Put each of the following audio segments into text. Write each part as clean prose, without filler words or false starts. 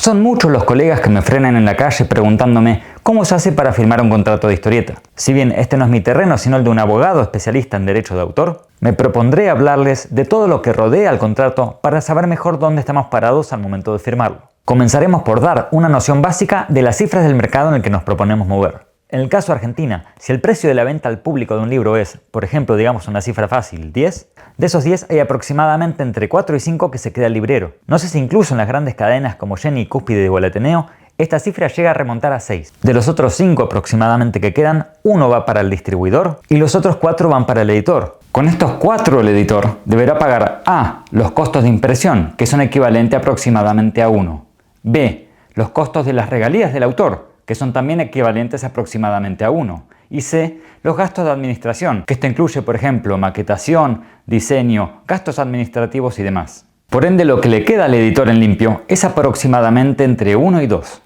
Son muchos los colegas que me frenan en la calle preguntándome cómo se hace para firmar un contrato de historieta. Si bien este no es mi terreno, sino el de un abogado especialista en derecho de autor, me propondré hablarles de todo lo que rodea al contrato para saber mejor dónde estamos parados al momento de firmarlo. Comenzaremos por dar una noción básica de las cifras del mercado en el que nos proponemos mover. En el caso de Argentina, si el precio de la venta al público de un libro es, por ejemplo, digamos una cifra fácil, 10, de esos 10 hay aproximadamente entre 4 y 5 que se queda el librero. No sé si incluso en las grandes cadenas como Jenny, Cúspide o el Ateneo, esta cifra llega a remontar a 6. De los otros 5 aproximadamente que quedan, uno va para el distribuidor y los otros 4 van para el editor. Con estos 4 el editor deberá pagar A, los costos de impresión, que son equivalentes aproximadamente a 1. B, los costos de las regalías del autor, que son también equivalentes aproximadamente a 1. Y C, los gastos de administración, que esto incluye, por ejemplo, maquetación, diseño, gastos administrativos y demás. Por ende, lo que le queda al editor en limpio es aproximadamente entre 1 y 2.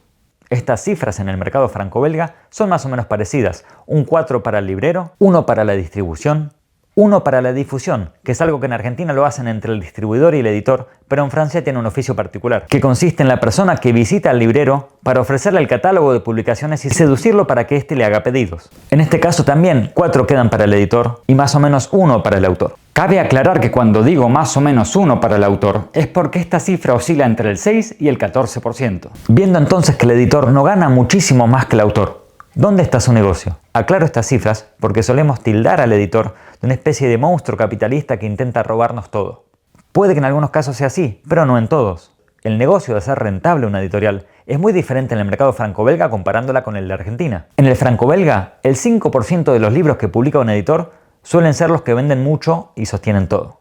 Estas cifras en el mercado franco-belga son más o menos parecidas. Un 4 para el librero, 1 para la distribución, 1 para la difusión, que es algo que en Argentina lo hacen entre el distribuidor y el editor, pero en Francia tiene un oficio particular, que consiste en la persona que visita al librero para ofrecerle el catálogo de publicaciones y seducirlo para que éste le haga pedidos. En este caso también 4 quedan para el editor y más o menos 1 para el autor. Cabe aclarar que cuando digo más o menos 1 para el autor, es porque esta cifra oscila entre el 6 y el 14%. Viendo entonces que el editor no gana muchísimo más que el autor, ¿dónde está su negocio? Aclaro estas cifras porque solemos tildar al editor de una especie de monstruo capitalista que intenta robarnos todo. Puede que en algunos casos sea así, pero no en todos. El negocio de hacer rentable una editorial es muy diferente en el mercado franco-belga comparándola con el de Argentina. En el franco-belga, el 5% de los libros que publica un editor suelen ser los que venden mucho y sostienen todo.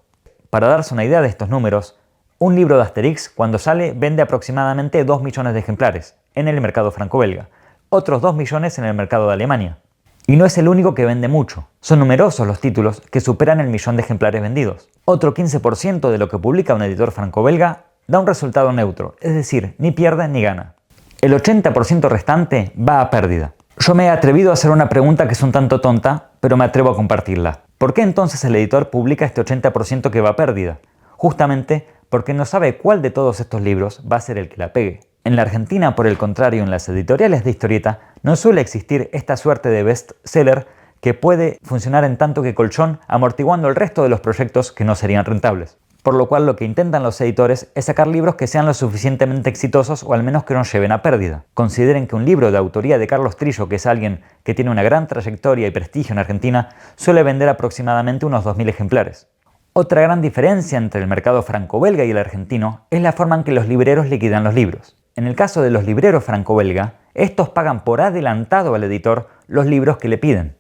Para darse una idea de estos números, un libro de Asterix cuando sale vende aproximadamente 2 millones de ejemplares en el mercado franco-belga, otros 2 millones en el mercado de Alemania. Y no es el único que vende mucho. Son numerosos los títulos que superan el millón de ejemplares vendidos. Otro 15% de lo que publica un editor franco-belga da un resultado neutro, es decir, ni pierde ni gana. El 80% restante va a pérdida. Yo me he atrevido a hacer una pregunta que es un tanto tonta, pero me atrevo a compartirla. ¿Por qué entonces el editor publica este 80% que va a pérdida? Justamente porque no sabe cuál de todos estos libros va a ser el que la pegue. En la Argentina, por el contrario, en las editoriales de historieta, no suele existir esta suerte de bestseller que puede funcionar en tanto que colchón, amortiguando el resto de los proyectos que no serían rentables. Por lo cual lo que intentan los editores es sacar libros que sean lo suficientemente exitosos o al menos que no lleven a pérdida. Consideren que un libro de autoría de Carlos Trillo, que es alguien que tiene una gran trayectoria y prestigio en Argentina, suele vender aproximadamente unos 2.000 ejemplares. Otra gran diferencia entre el mercado franco-belga y el argentino es la forma en que los libreros liquidan los libros. En el caso de los libreros franco-belga, estos pagan por adelantado al editor los libros que le piden.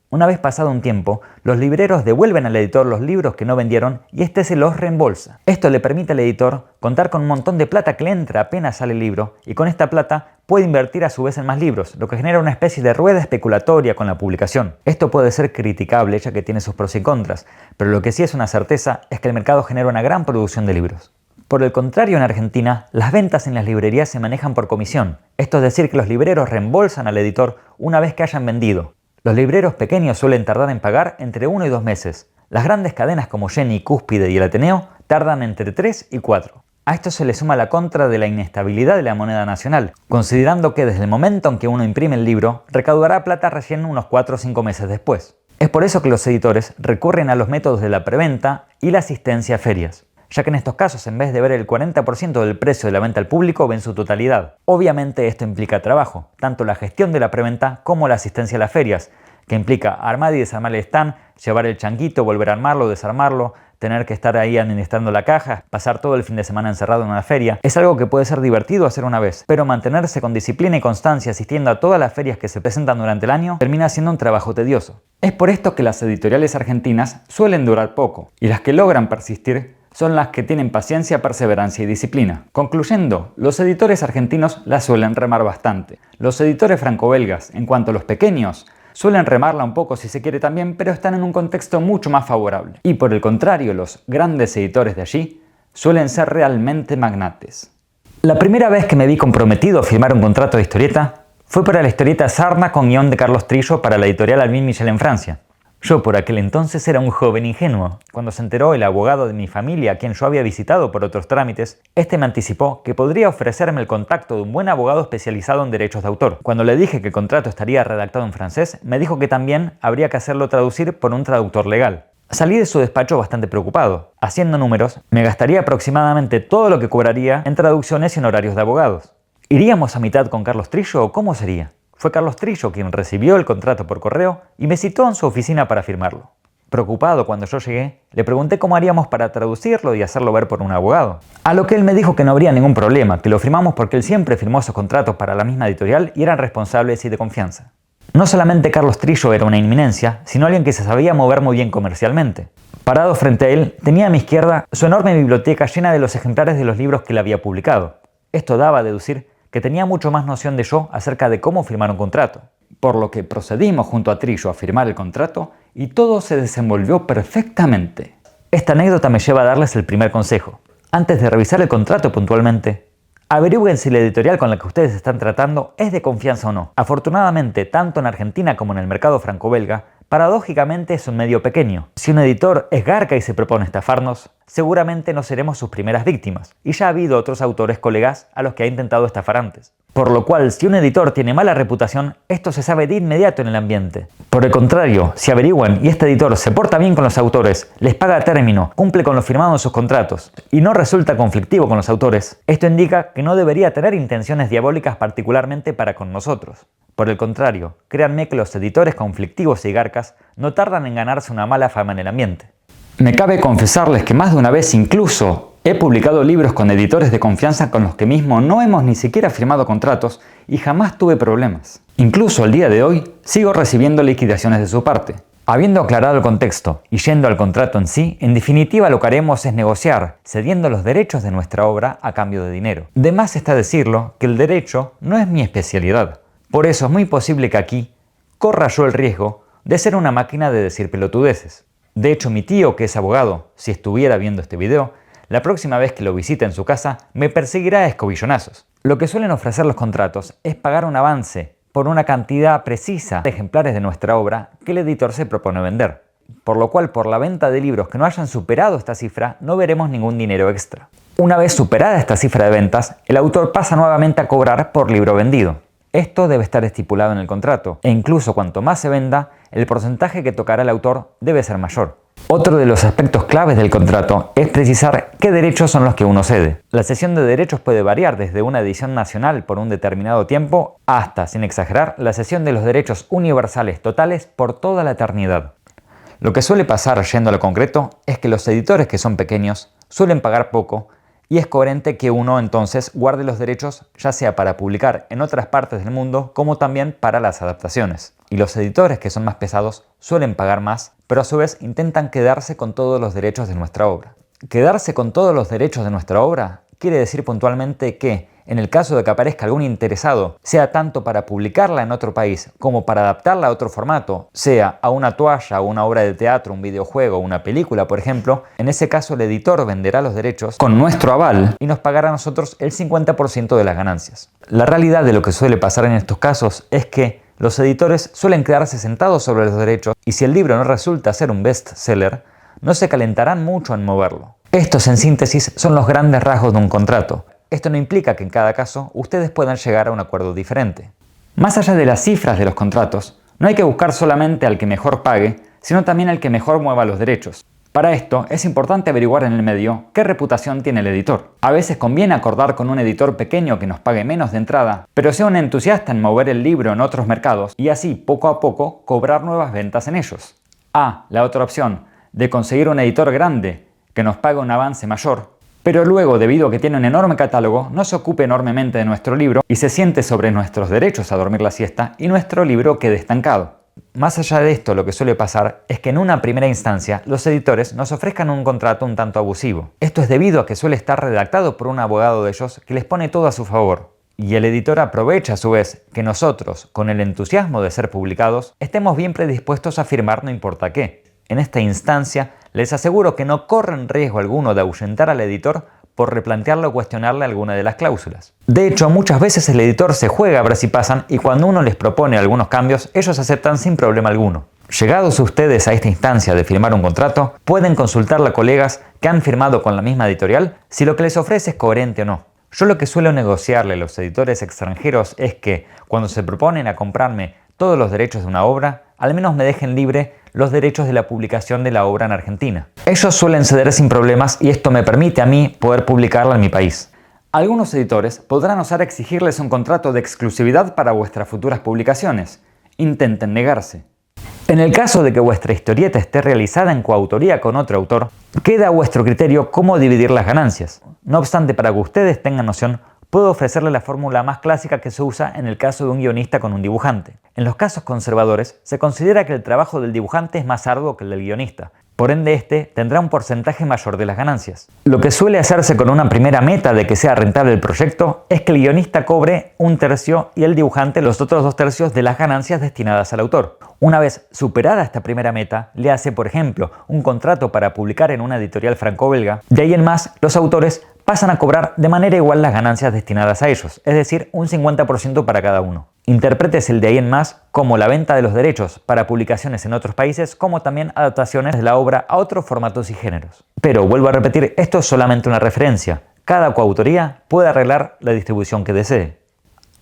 Una vez pasado un tiempo, los libreros devuelven al editor los libros que no vendieron y este se los reembolsa. Esto le permite al editor contar con un montón de plata que le entra apenas sale el libro y con esta plata puede invertir a su vez en más libros, lo que genera una especie de rueda especulatoria con la publicación. Esto puede ser criticable ya que tiene sus pros y contras, pero lo que sí es una certeza es que el mercado genera una gran producción de libros. Por el contrario, en Argentina, las ventas en las librerías se manejan por comisión. Esto es decir que los libreros reembolsan al editor una vez que hayan vendido. Los libreros pequeños suelen tardar en pagar entre 1 y 2 meses. Las grandes cadenas como Jenny, Cúspide y el Ateneo tardan entre 3 y 4. A esto se le suma la contra de la inestabilidad de la moneda nacional, considerando que desde el momento en que uno imprime el libro, recaudará plata recién unos 4 o 5 meses después. Es por eso que los editores recurren a los métodos de la preventa y la asistencia a ferias, ya que en estos casos, en vez de ver el 40% del precio de la venta al público, ven su totalidad. Obviamente esto implica trabajo, tanto la gestión de la preventa como la asistencia a las ferias, que implica armar y desarmar el stand, llevar el changuito, volver a armarlo, desarmarlo, tener que estar ahí administrando la caja, pasar todo el fin de semana encerrado en una feria. Es algo que puede ser divertido hacer una vez, pero mantenerse con disciplina y constancia asistiendo a todas las ferias que se presentan durante el año termina siendo un trabajo tedioso. Es por esto que las editoriales argentinas suelen durar poco, y las que logran persistir son las que tienen paciencia, perseverancia y disciplina. Concluyendo, los editores argentinos la suelen remar bastante. Los editores franco-belgas, en cuanto a los pequeños, suelen remarla un poco si se quiere también, pero están en un contexto mucho más favorable. Y por el contrario, los grandes editores de allí suelen ser realmente magnates. La primera vez que me vi comprometido a firmar un contrato de historieta fue para la historieta Sarna con guión de Carlos Trillo para la editorial Albin Michel en Francia. Yo por aquel entonces era un joven ingenuo. Cuando se enteró el abogado de mi familia, a quien yo había visitado por otros trámites, este me anticipó que podría ofrecerme el contacto de un buen abogado especializado en derechos de autor. Cuando le dije que el contrato estaría redactado en francés, me dijo que también habría que hacerlo traducir por un traductor legal. Salí de su despacho bastante preocupado. Haciendo números, me gastaría aproximadamente todo lo que cobraría en traducciones y honorarios de abogados. ¿Iríamos a mitad con Carlos Trillo o cómo sería? Fue Carlos Trillo quien recibió el contrato por correo y me citó en su oficina para firmarlo. Preocupado cuando yo llegué, le pregunté cómo haríamos para traducirlo y hacerlo ver por un abogado. A lo que él me dijo que no habría ningún problema, que lo firmamos porque él siempre firmó esos contratos para la misma editorial y eran responsables y de confianza. No solamente Carlos Trillo era una inminencia, sino alguien que se sabía mover muy bien comercialmente. Parado frente a él, tenía a mi izquierda su enorme biblioteca llena de los ejemplares de los libros que él había publicado. Esto daba a deducir que tenía mucho más noción de yo acerca de cómo firmar un contrato. Por lo que procedimos junto a Trillo a firmar el contrato y todo se desenvolvió perfectamente. Esta anécdota me lleva a darles el primer consejo. Antes de revisar el contrato puntualmente, averigüen si la editorial con la que ustedes están tratando es de confianza o no. Afortunadamente, tanto en Argentina como en el mercado franco-belga, paradójicamente es un medio pequeño. Si un editor es garca y se propone estafarnos, seguramente no seremos sus primeras víctimas, y ya ha habido otros autores colegas a los que ha intentado estafar antes. Por lo cual, si un editor tiene mala reputación, esto se sabe de inmediato en el ambiente. Por el contrario, si averiguan y este editor se porta bien con los autores, les paga a término, cumple con lo firmado en sus contratos y no resulta conflictivo con los autores, esto indica que no debería tener intenciones diabólicas particularmente para con nosotros. Por el contrario, créanme que los editores conflictivos y garcas no tardan en ganarse una mala fama en el ambiente. Me cabe confesarles que más de una vez incluso he publicado libros con editores de confianza con los que mismo no hemos ni siquiera firmado contratos y jamás tuve problemas. Incluso al día de hoy sigo recibiendo liquidaciones de su parte. Habiendo aclarado el contexto y yendo al contrato en sí, en definitiva lo que haremos es negociar, cediendo los derechos de nuestra obra a cambio de dinero. De más está decirlo que el derecho no es mi especialidad. Por eso es muy posible que aquí corra yo el riesgo de ser una máquina de decir pelotudeces. De hecho, mi tío, que es abogado, si estuviera viendo este video, la próxima vez que lo visite en su casa, me perseguirá a escobillonazos. Lo que suelen ofrecer los contratos es pagar un avance por una cantidad precisa de ejemplares de nuestra obra que el editor se propone vender. Por lo cual, por la venta de libros que no hayan superado esta cifra, no veremos ningún dinero extra. Una vez superada esta cifra de ventas, el autor pasa nuevamente a cobrar por libro vendido. Esto debe estar estipulado en el contrato, e incluso cuanto más se venda, el porcentaje que tocará el autor debe ser mayor. Otro de los aspectos claves del contrato es precisar qué derechos son los que uno cede. La cesión de derechos puede variar desde una edición nacional por un determinado tiempo hasta, sin exagerar, la cesión de los derechos universales totales por toda la eternidad. Lo que suele pasar, yendo a lo concreto, es que los editores que son pequeños suelen pagar poco y es coherente que uno entonces guarde los derechos ya sea para publicar en otras partes del mundo como también para las adaptaciones. Y los editores que son más pesados suelen pagar más, pero a su vez intentan quedarse con todos los derechos de nuestra obra. Quedarse con todos los derechos de nuestra obra quiere decir puntualmente que, en el caso de que aparezca algún interesado, sea tanto para publicarla en otro país como para adaptarla a otro formato, sea a una toalla, una obra de teatro, un videojuego, una película, por ejemplo, en ese caso el editor venderá los derechos con nuestro aval y nos pagará a nosotros el 50% de las ganancias. La realidad de lo que suele pasar en estos casos es que los editores suelen quedarse sentados sobre los derechos y si el libro no resulta ser un bestseller, no se calentarán mucho en moverlo. Estos, en síntesis, son los grandes rasgos de un contrato. Esto no implica que en cada caso ustedes puedan llegar a un acuerdo diferente. Más allá de las cifras de los contratos, no hay que buscar solamente al que mejor pague, sino también al que mejor mueva los derechos. Para esto es importante averiguar en el medio qué reputación tiene el editor. A veces conviene acordar con un editor pequeño que nos pague menos de entrada, pero sea un entusiasta en mover el libro en otros mercados y así poco a poco cobrar nuevas ventas en ellos. La otra opción, de conseguir un editor grande que nos pague un avance mayor, pero luego, debido a que tiene un enorme catálogo, no se ocupe enormemente de nuestro libro y se siente sobre nuestros derechos a dormir la siesta y nuestro libro quede estancado. Más allá de esto, lo que suele pasar es que en una primera instancia los editores nos ofrezcan un contrato un tanto abusivo. Esto es debido a que suele estar redactado por un abogado de ellos que les pone todo a su favor. Y el editor aprovecha a su vez que nosotros, con el entusiasmo de ser publicados, estemos bien predispuestos a firmar no importa qué. En esta instancia, les aseguro que no corren riesgo alguno de ahuyentar al editor por replantearle o cuestionarle alguna de las cláusulas. De hecho, muchas veces el editor se juega a ver si pasan y cuando uno les propone algunos cambios, ellos aceptan sin problema alguno. Llegados ustedes a esta instancia de firmar un contrato, pueden consultarle a colegas que han firmado con la misma editorial si lo que les ofrece es coherente o no. Yo lo que suelo negociarle a los editores extranjeros es que, cuando se proponen a comprarme todos los derechos de una obra, al menos me dejen libre los derechos de la publicación de la obra en Argentina. Ellos suelen ceder sin problemas y esto me permite a mí poder publicarla en mi país. Algunos editores podrán osar exigirles un contrato de exclusividad para vuestras futuras publicaciones. Intenten negarse. En el caso de que vuestra historieta esté realizada en coautoría con otro autor, queda a vuestro criterio cómo dividir las ganancias. No obstante, para que ustedes tengan noción, puedo ofrecerles la fórmula más clásica que se usa en el caso de un guionista con un dibujante. En los casos conservadores, se considera que el trabajo del dibujante es más arduo que el del guionista. Por ende, este tendrá un porcentaje mayor de las ganancias. Lo que suele hacerse con una primera meta de que sea rentable el proyecto es que el guionista cobre 1/3 y el dibujante los otros 2/3 de las ganancias destinadas al autor. Una vez superada esta primera meta, le hace, por ejemplo, un contrato para publicar en una editorial franco-belga. De ahí en más, los autores pasan a cobrar de manera igual las ganancias destinadas a ellos, es decir, un 50% para cada uno. Interpretes el de ahí en más como la venta de los derechos para publicaciones en otros países, como también adaptaciones de la obra a otros formatos y géneros. Pero, vuelvo a repetir, esto es solamente una referencia. Cada coautoría puede arreglar la distribución que desee.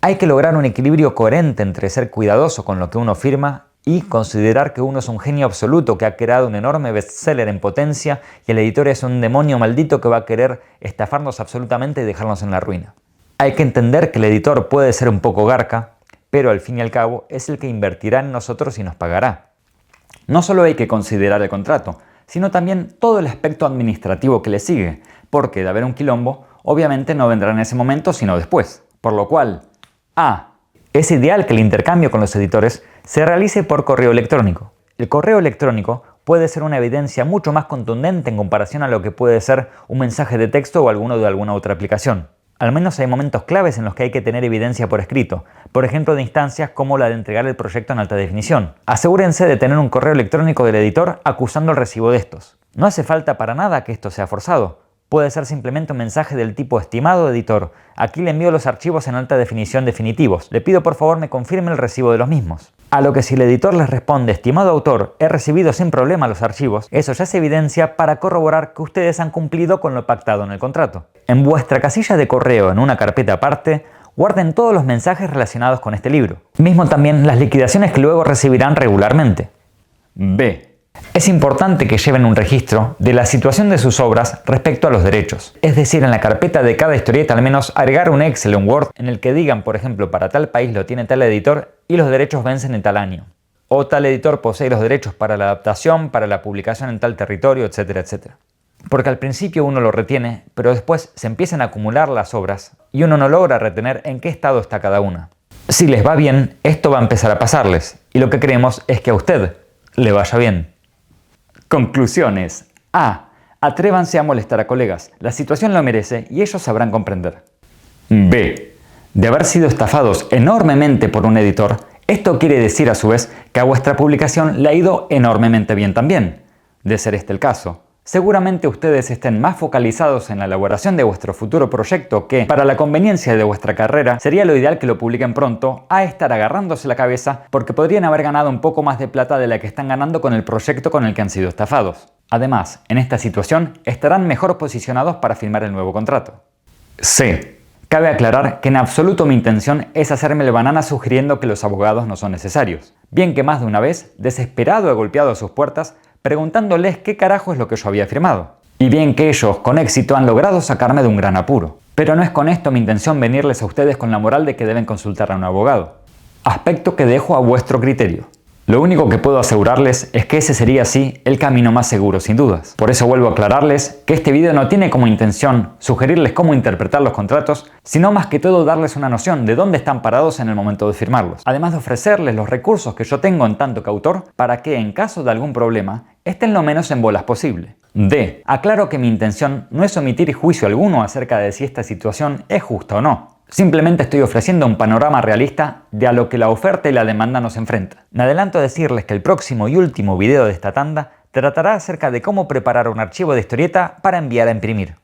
Hay que lograr un equilibrio coherente entre ser cuidadoso con lo que uno firma y considerar que uno es un genio absoluto que ha creado un enorme bestseller en potencia y el editor es un demonio maldito que va a querer estafarnos absolutamente y dejarnos en la ruina. Hay que entender que el editor puede ser un poco garca, pero al fin y al cabo es el que invertirá en nosotros y nos pagará. No solo hay que considerar el contrato, sino también todo el aspecto administrativo que le sigue, porque de haber un quilombo, obviamente no vendrá en ese momento sino después. Por lo cual, es ideal que el intercambio con los editores se realice por correo electrónico. El correo electrónico puede ser una evidencia mucho más contundente en comparación a lo que puede ser un mensaje de texto o alguno de alguna otra aplicación. Al menos hay momentos claves en los que hay que tener evidencia por escrito, por ejemplo de instancias como la de entregar el proyecto en alta definición. Asegúrense de tener un correo electrónico del editor acusando el recibo de estos. No hace falta para nada que esto sea forzado. Puede ser simplemente un mensaje del tipo: estimado editor, aquí le envío los archivos en alta definición definitivos. Le pido por favor me confirme el recibo de los mismos. A lo que si el editor les responde: estimado autor, he recibido sin problema los archivos, eso ya es evidencia para corroborar que ustedes han cumplido con lo pactado en el contrato. En vuestra casilla de correo, en una carpeta aparte, guarden todos los mensajes relacionados con este libro. Mismo también las liquidaciones que luego recibirán regularmente. B. Es importante que lleven un registro de la situación de sus obras respecto a los derechos. Es decir, en la carpeta de cada historieta al menos agregar un Excel o un Word en el que digan, por ejemplo, para tal país lo tiene tal editor y los derechos vencen en tal año. O tal editor posee los derechos para la adaptación, para la publicación en tal territorio, etcétera, etcétera. Porque al principio uno lo retiene, pero después se empiezan a acumular las obras y uno no logra retener en qué estado está cada una. Si les va bien, esto va a empezar a pasarles y lo que queremos es que a usted le vaya bien. Conclusiones. A. Atrévanse a molestar a colegas. La situación lo merece y ellos sabrán comprender. B. De haber sido estafados enormemente por un editor, esto quiere decir a su vez que a vuestra publicación le ha ido enormemente bien también. De ser este el caso, seguramente ustedes estén más focalizados en la elaboración de vuestro futuro proyecto que, para la conveniencia de vuestra carrera, sería lo ideal que lo publiquen pronto, a estar agarrándose la cabeza porque podrían haber ganado un poco más de plata de la que están ganando con el proyecto con el que han sido estafados. Además, en esta situación, estarán mejor posicionados para firmar el nuevo contrato. C. Cabe aclarar que en absoluto mi intención es hacerme el banana sugiriendo que los abogados no son necesarios. Bien que más de una vez, desesperado he golpeado a sus puertas, preguntándoles qué carajo es lo que yo había firmado. Y bien que ellos, con éxito, han logrado sacarme de un gran apuro. Pero no es con esto mi intención venirles a ustedes con la moral de que deben consultar a un abogado. Aspecto que dejo a vuestro criterio. Lo único que puedo asegurarles es que ese sería así el camino más seguro sin dudas. Por eso vuelvo a aclararles que este video no tiene como intención sugerirles cómo interpretar los contratos, sino más que todo darles una noción de dónde están parados en el momento de firmarlos. Además de ofrecerles los recursos que yo tengo en tanto que autor para que en caso de algún problema estén lo menos en bolas posible. D. Aclaro que mi intención no es omitir juicio alguno acerca de si esta situación es justa o no. Simplemente estoy ofreciendo un panorama realista de a lo que la oferta y la demanda nos enfrentan. Me adelanto a decirles que el próximo y último video de esta tanda tratará acerca de cómo preparar un archivo de historieta para enviar a imprimir.